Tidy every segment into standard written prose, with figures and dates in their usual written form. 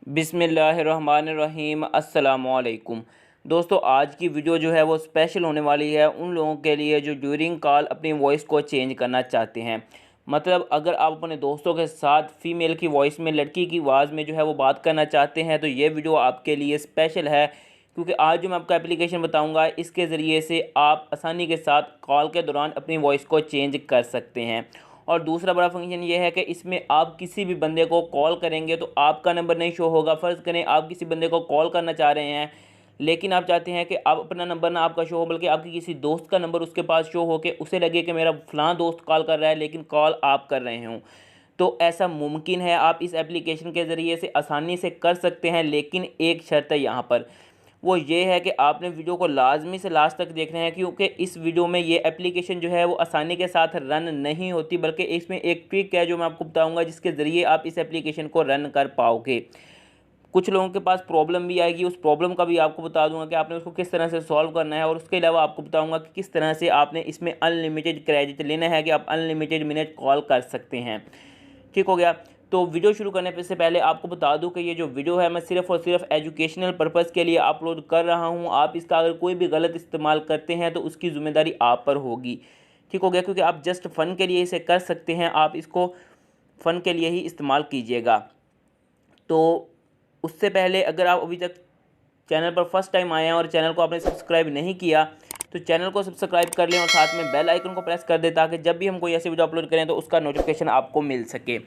बिस्मिल्लाहिर्रहमानिर्रहीम अस्सलामुअलैकुम। दोस्तों, आज की वीडियो जो है वो स्पेशल होने वाली है उन लोगों के लिए जो ड्यूरिंग कॉल अपनी वॉइस को चेंज करना चाहते हैं। मतलब अगर आप अपने दोस्तों के साथ फ़ीमेल की वॉइस में लड़की की आवाज़ में जो है वो बात करना चाहते हैं तो ये वीडियो आपके लिए स्पेशल है, क्योंकि आज जो मैं आपको एप्लीकेशन बताऊंगा इसके ज़रिए से आप आसानी के साथ कॉल के दौरान अपनी वॉइस को चेंज कर सकते हैं। और दूसरा बड़ा फंक्शन ये है कि इसमें आप किसी भी बंदे को कॉल करेंगे तो आपका नंबर नहीं शो होगा। फ़र्ज़ करें आप किसी बंदे को कॉल करना चाह रहे हैं, लेकिन आप चाहते हैं कि आप अपना नंबर ना आपका शो हो बल्कि आपके किसी दोस्त का नंबर उसके पास शो हो, के उसे लगे कि मेरा फ़लाँ दोस्त कॉल कर रहा है लेकिन कॉल आप कर रहे हों। तो ऐसा मुमकिन है, आप इस एप्लीकेशन के ज़रिए से आसानी से कर सकते हैं, लेकिन एक शर्त है यहाँ पर। वो ये है कि आपने वीडियो को लाजमी से लास्ट तक देखना है, क्योंकि इस वीडियो में ये एप्लीकेशन जो है वो आसानी के साथ रन नहीं होती, बल्कि इसमें एक ट्रिक है जो मैं आपको बताऊंगा जिसके ज़रिए आप इस एप्लीकेशन को रन कर पाओगे। कुछ लोगों के पास प्रॉब्लम भी आएगी, उस प्रॉब्लम का भी आपको बता दूंगा कि आपने उसको किस तरह से सॉल्व करना है, और उसके अलावा आपको बताऊंगा कि किस तरह से आपने इसमें अनलिमिटेड क्रेडिट लेना है कि आप अनलिमिटेड मिनट कॉल कर सकते हैं। ठीक हो गया। तो वीडियो शुरू करने से पहले आपको बता दूं कि ये जो वीडियो है मैं सिर्फ़ और सिर्फ एजुकेशनल पर्पज़ के लिए अपलोड कर रहा हूं। आप इसका अगर कोई भी गलत इस्तेमाल करते हैं तो उसकी ज़िम्मेदारी आप पर होगी। ठीक हो गया, क्योंकि आप जस्ट फ़न के लिए इसे कर सकते हैं, आप इसको फ़न के लिए ही इस्तेमाल कीजिएगा। तो उससे पहले अगर आप अभी तक चैनल पर फर्स्ट टाइम आए हैं और चैनल को आपने सब्सक्राइब नहीं किया तो चैनल को सब्सक्राइब कर लें और साथ में बेल आइकन को प्रेस कर दें, ताकि जब भी हम कोई ऐसी वीडियो अपलोड करें तो उसका नोटिफिकेशन आपको मिल सके।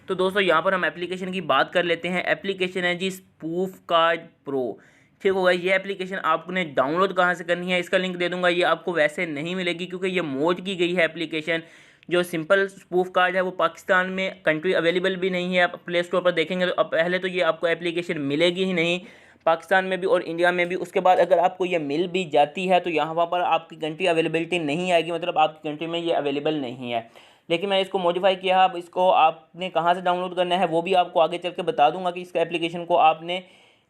तो दोस्तों, यहाँ पर हम एप्लीकेशन की बात कर लेते हैं। एप्लीकेशन है जी स्पूफ कार्ड प्रो। ठीक होगा। ये एप्लीकेशन आपने डाउनलोड कहाँ से करनी है इसका लिंक दे दूंगा। ये आपको वैसे नहीं मिलेगी क्योंकि ये मोड की गई है एप्लीकेशन। जो सिंपल स्पूफ कार्ड है वो पाकिस्तान में कंट्री अवेलेबल भी नहीं है। आप प्ले स्टोर पर देखेंगे तो अब पहले तो ये आपको एप्लीकेशन मिलेगी ही नहीं पाकिस्तान में भी और इंडिया में भी। उसके बाद अगर आपको ये मिल भी जाती है तो यहाँ पर आपकी कंट्री अवेलेबिलिटी नहीं आएगी, मतलब आपकी कंट्री में ये अवेलेबल नहीं है। लेकिन मैंने इसको मॉडिफाई किया है। अब इसको आपने कहाँ से डाउनलोड करना है वो भी आपको आगे चल के बता दूंगा कि इस एप्लीकेशन को आपने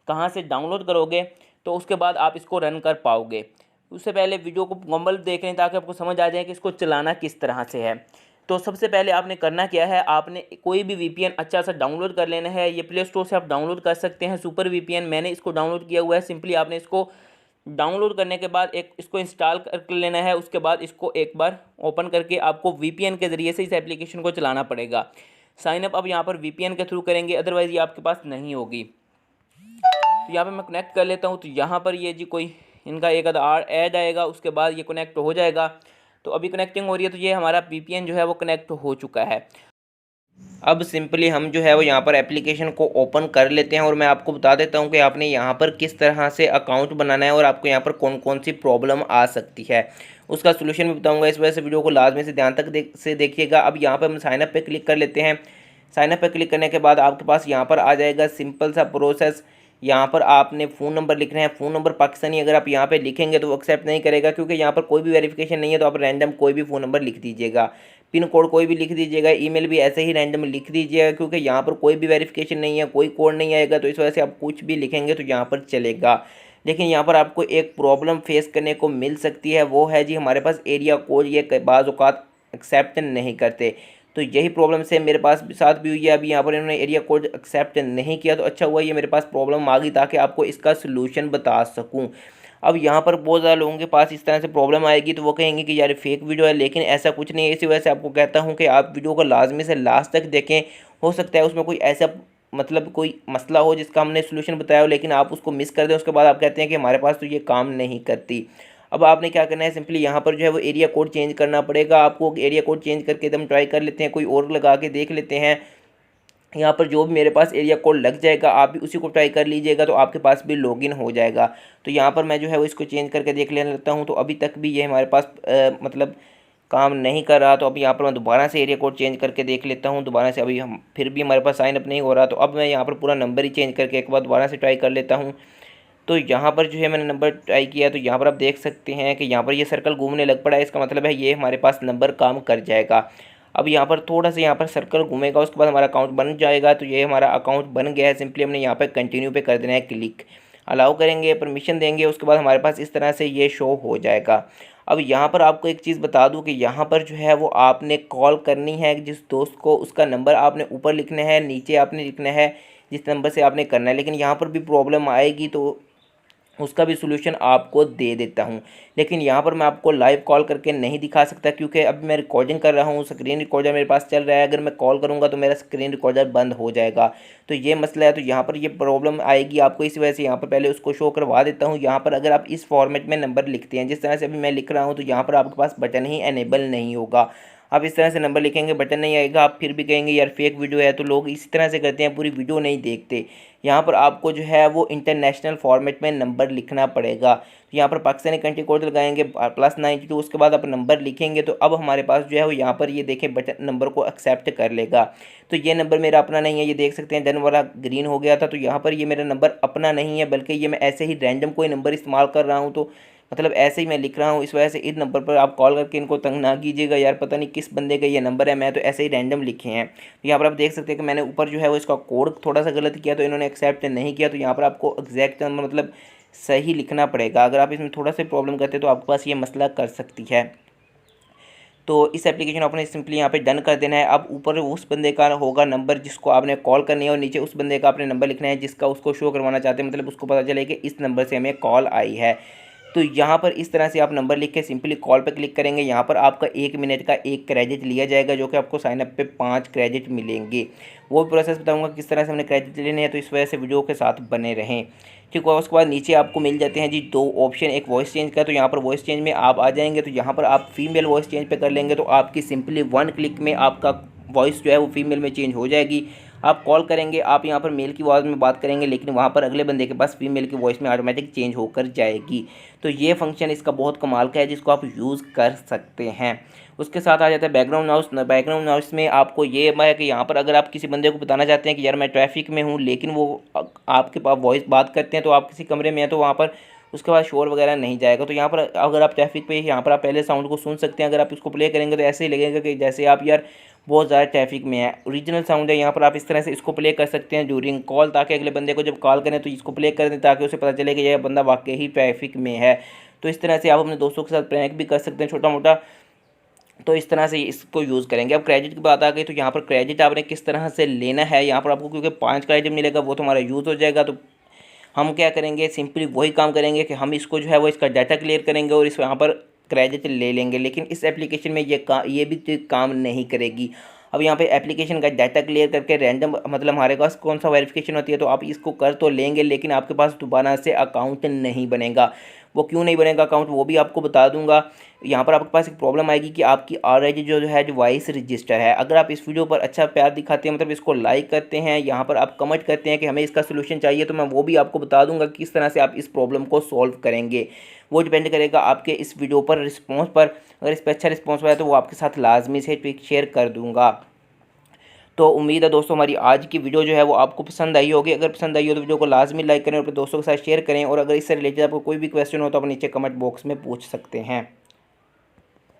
कहाँ से डाउनलोड करोगे तो उसके बाद आप इसको रन कर पाओगे। उससे पहले वीडियो को मुकम्मल देख लें ताकि आपको समझ आ जाए कि इसको चलाना किस तरह से है। तो सबसे पहले आपने करना क्या है, आपने कोई भी वीपीएन अच्छा सा डाउनलोड कर लेना है। ये प्ले स्टोर से आप डाउनलोड कर सकते हैं, सुपर वीपीएन। मैंने इसको डाउनलोड किया हुआ है। सिंपली आपने इसको डाउनलोड करने के बाद एक इसको इंस्टॉल कर लेना है। उसके बाद इसको एक बार ओपन करके आपको वीपीएन के ज़रिए से इस एप्लीकेशन को चलाना पड़ेगा। साइन अप अब यहाँ पर वीपीएन के थ्रू करेंगे, अदरवाइज़ ये आपके पास नहीं होगी। तो यहाँ पे मैं कनेक्ट कर लेता हूँ। तो यहाँ पर ये जी कोई इनका एक आधा ऐड आएगा, उसके बाद ये कनेक्ट हो जाएगा। तो अभी कनेक्टिंग हो रही है। तो ये हमारा वीपीएन जो है वो कनेक्ट हो चुका है। अब सिंपली हम जो है वो यहाँ पर एप्लीकेशन को ओपन कर लेते हैं और मैं आपको बता देता हूँ कि आपने यहाँ पर किस तरह से अकाउंट बनाना है और आपको यहाँ पर कौन कौन सी प्रॉब्लम आ सकती है उसका सोल्यूशन भी बताऊँगा। इस वजह से वीडियो को लाजमी से ध्यान तक देखिएगा। अब यहाँ पर हम साइनअप पे क्लिक कर लेते हैं। साइनअप पे क्लिक करने के बाद आपके पास यहाँ पर आ जाएगा सिंपल सा प्रोसेस। यहाँ पर आपने फ़ोन नंबर लिखना है। फ़ोन नंबर पाकिस्तानी अगर आप यहाँ पे लिखेंगे तो वो एक्सेप्ट नहीं करेगा, क्योंकि यहाँ पर कोई भी वेरिफिकेशन नहीं है। तो आप रैंडम कोई भी फ़ोन नंबर लिख दीजिएगा। पिन कोड कोई भी लिख दीजिएगा। ईमेल भी ऐसे ही रैंडम लिख दीजिएगा, क्योंकि यहाँ पर कोई भी वेरिफिकेशन नहीं है, कोई कोड नहीं आएगा। तो इस वजह से आप कुछ भी लिखेंगे तो यहाँ पर चलेगा। लेकिन यहाँ पर आपको एक प्रॉब्लम फेस करने को मिल सकती है, वो है जी हमारे पास एरिया कोड ये बाज़ औक़ात एक्सेप्ट नहीं करते। तो यही प्रॉब्लम से मेरे पास साथ भी हुई है। अभी यहाँ पर इन्होंने एरिया कोड एक्सेप्ट नहीं किया, तो अच्छा हुआ ये मेरे पास प्रॉब्लम आ गई ताकि आपको इसका सलूशन बता सकूँ। अब यहाँ पर बहुत ज़्यादा लोगों के पास इस तरह से प्रॉब्लम आएगी तो वो कहेंगे कि यार फेक वीडियो है, लेकिन ऐसा कुछ नहीं है। इसी वजह से आपको कहता हूँ कि आप वीडियो को लाजमी से लास्ट तक देखें। हो सकता है उसमें कोई ऐसा मतलब कोई मसला हो जिसका हमने सोल्यूशन बताया हो, लेकिन आप उसको मिस कर दें। उसके बाद आप कहते हैं कि हमारे पास तो ये काम नहीं करती। अब आपने क्या करना है, सिंपली यहाँ पर जो है वो एरिया कोड चेंज करना पड़ेगा आपको। एरिया कोड चेंज करके एकदम ट्राई कर लेते हैं, कोई और लगा के देख लेते हैं। यहाँ पर जो भी मेरे पास एरिया कोड लग जाएगा आप भी उसी को ट्राई कर लीजिएगा, तो आपके पास भी लॉगिन हो जाएगा। तो यहाँ पर मैं जो है वो इसको चेंज करके देख लेता हूँ। तो अभी तक भी ये हमारे पास मतलब काम नहीं कर रहा। तो अब यहाँ पर मैं दोबारा से एरिया कोड चेंज करके देख लेता हूँ दोबारा से। अभी हम फिर भी हमारे पास साइन अप नहीं हो रहा। तो अब मैं यहाँ पर पूरा नंबर ही चेंज करके एक बार दोबारा से ट्राई कर लेता हूँ। तो यहाँ पर जो है मैंने नंबर ट्राई किया, तो यहाँ पर आप देख सकते हैं कि यहाँ पर ये सर्कल घूमने लग पड़ा है। इसका मतलब है ये हमारे पास नंबर काम कर जाएगा। अब यहाँ पर थोड़ा सा यहाँ पर सर्कल घूमेगा, उसके बाद हमारा अकाउंट बन जाएगा। तो ये हमारा अकाउंट बन गया है। सिंपली हमने यहाँ पर कंटिन्यू पे कर देना है क्लिक, अलाउ करेंगे, परमिशन देंगे, उसके बाद हमारे पास इस तरह से ये शो हो जाएगा। अब यहाँ पर आपको एक चीज़ बता दूँ कि यहाँ पर जो है वो आपने कॉल करनी है जिस दोस्त को, उसका नंबर आपने ऊपर लिखना है, नीचे आपने लिखना है जिस नंबर से आपने करना है, लेकिन यहाँ पर भी प्रॉब्लम आएगी तो उसका भी सलूशन आपको दे देता हूँ। लेकिन यहाँ पर मैं आपको लाइव कॉल करके नहीं दिखा सकता, क्योंकि अब मैं रिकॉर्डिंग कर रहा हूँ, स्क्रीन रिकॉर्डर मेरे पास चल रहा है। अगर मैं कॉल करूँगा तो मेरा स्क्रीन रिकॉर्डर बंद हो जाएगा, तो ये मसला है। तो यहाँ पर ये प्रॉब्लम आएगी आपको, इस वजह से यहाँ पर पहले उसको शो करवा देता हूँ। यहाँ पर अगर आप इस फॉर्मेट में नंबर लिखते हैं जिस तरह से अभी मैं लिख रहा हूँ, तो यहाँ पर आपके पास बटन ही एनेबल नहीं होगा। आप इस तरह से नंबर लिखेंगे, बटन नहीं आएगा, आप फिर भी कहेंगे यार फेक वीडियो है। तो लोग इसी तरह से करते हैं, पूरी वीडियो नहीं देखते। यहाँ पर आपको जो है वो इंटरनेशनल फॉर्मेट में नंबर लिखना पड़ेगा। तो यहाँ पर पाकिस्तानी कंट्री कोड लगाएंगे +92, उसके बाद आप नंबर लिखेंगे तो अब हमारे पास जो है वो यहाँ पर ये देखें बटन नंबर को एक्सेप्ट कर लेगा। तो ये नंबर मेरा अपना नहीं है, ये देख सकते हैं डन वाला ग्रीन हो गया था। तो यहाँ पर ये मेरा नंबर अपना नहीं है, बल्कि ये मैं ऐसे ही रैंडम कोई नंबर इस्तेमाल कर रहा हूँ। तो मतलब ऐसे ही मैं लिख रहा हूँ, इस वजह से इस नंबर पर आप कॉल करके इनको तंग ना कीजिएगा, यार पता नहीं किस बंदे का ये नंबर है, मैं तो ऐसे ही रैंडम लिखे हैं। तो यहाँ पर आप देख सकते हैं कि मैंने ऊपर जो है वो इसका कोड थोड़ा सा गलत किया, तो इन्होंने एक्सेप्ट नहीं किया। तो यहाँ पर आपको एग्जैक्ट नंबर मतलब सही लिखना पड़ेगा। अगर आप इसमें थोड़ा सा प्रॉब्लम करते हैं तो आपके पास ये मसला कर सकती है। तो इस एप्लीकेशन आपने सिंपली यहाँ पे डन कर देना है। अब ऊपर उस बंदे का होगा नंबर जिसको आपने कॉल करनी है, और नीचे उस बंदे का आपने नंबर लिखना है जिसका उसको शो करवाना चाहते हैं, मतलब उसको पता चले कि इस नंबर से हमें कॉल आई है। तो यहाँ पर इस तरह से आप नंबर लिख के सिंपली कॉल पे क्लिक करेंगे। यहाँ पर आपका 1 मिनट का 1 क्रेडिट लिया जाएगा, जो कि आपको साइनअप पे 5 क्रेडिट मिलेंगे। वो भी प्रोसेस बताऊँगा किस तरह से हमने क्रेडिट लेने हैं, तो इस वजह से वीडियो के साथ बने रहें। ठीक है, उसके बाद नीचे आपको मिल जाते हैं जी 2 ऑप्शन, एक वॉइस चेंज का। तो यहाँ पर वॉइस चेंज में आप आ जाएंगे, तो यहाँ पर आप फीमेल वॉइस चेंज पे कर लेंगे, तो आपकी सिंपली 1 क्लिक में आपका वॉइस जो है वो फीमेल में चेंज हो जाएगी। आप कॉल करेंगे, आप यहाँ पर मेल की आवाज़ में बात करेंगे, लेकिन वहाँ पर अगले बंदे के पास फीमेल की वॉइस में ऑटोमेटिक चेंज होकर जाएगी। तो ये फंक्शन इसका बहुत कमाल का है, जिसको आप यूज़ कर सकते हैं। उसके साथ आ जाता है बैकग्राउंड नॉइस। बैकग्राउंड नॉइस में आपको ये है कि यहाँ पर अगर आप किसी बंदे को बताना चाहते हैं कि यार मैं ट्रैफिक में हूँ, लेकिन वो आपके पास वॉइस बात करते हैं, तो आप किसी कमरे में हैं, तो वहाँ पर उसके बाद शोर वगैरह नहीं जाएगा। तो यहाँ पर अगर आप ट्रैफिक पे, यहाँ पर आप पहले साउंड को सुन सकते हैं। अगर आप इसको प्ले करेंगे तो ऐसे ही लगेगा कि जैसे आप यार बहुत ज़्यादा ट्रैफिक में है। ओरिजिनल साउंड है, यहाँ पर आप इस तरह से इसको प्ले कर सकते हैं ड्यूरिंग कॉल, ताकि अगले बंदे को जब कॉल करें तो इसको प्ले कर दें, ताकि उसे पता चले कि यह बंदा वाकई ही ट्रैफिक में है। तो इस तरह से आप अपने दोस्तों के साथ प्रैंक भी कर सकते हैं छोटा मोटा। तो इस तरह से इसको यूज़ करेंगे। अब क्रेडिट की बात आ गई, तो यहाँ पर क्रेडिट आपने किस तरह से लेना है। यहाँ पर आपको क्योंकि 5 क्रेडिट मिलेगा, वो तो हमारा यूज़ हो जाएगा। तो हम क्या करेंगे, सिंपली वही काम करेंगे कि हम इसको जो है वो इसका डाटा क्लियर करेंगे और इस यहाँ पर क्रेडिट ले लेंगे। लेकिन इस एप्लीकेशन में ये भी चीज़ काम नहीं करेगी। अब यहाँ पे एप्लीकेशन का डाटा क्लियर करके रैंडम मतलब हमारे पास कौन सा वेरिफिकेशन होती है, तो आप इसको कर तो लेंगे, लेकिन आपके पास दोबारा से अकाउंट नहीं बनेगा। वो क्यों नहीं बनेगा अकाउंट, वो भी आपको बता दूंगा। यहाँ पर आपके पास एक प्रॉब्लम आएगी कि आपकी ऑलरेडी जो है डिवाइस रजिस्टर है। अगर आप इस वीडियो पर अच्छा प्यार दिखाते हैं, मतलब इसको लाइक करते हैं, यहाँ पर आप कमेंट करते हैं कि हमें इसका सोल्यूशन चाहिए, तो मैं वो भी आपको बता दूंगा कि किस तरह से आप इस प्रॉब्लम को सॉल्व करेंगे। वो डिपेंड करेगा आपके इस वीडियो पर, रिस्पॉन्स पर। अगर इस पर अच्छा रिस्पॉन्स आया तो वो आपके साथ लाजमी से ट्विक शेयर कर दूँगा। तो उम्मीद है दोस्तों हमारी आज की वीडियो जो है वो आपको पसंद आई होगी। अगर पसंद आई हो तो वीडियो को लाजमी लाइक करें और अपने दोस्तों के साथ शेयर करें। और अगर इससे रिलेटेड आपको कोई भी क्वेश्चन हो तो आप नीचे कमेंट बॉक्स में पूछ सकते हैं।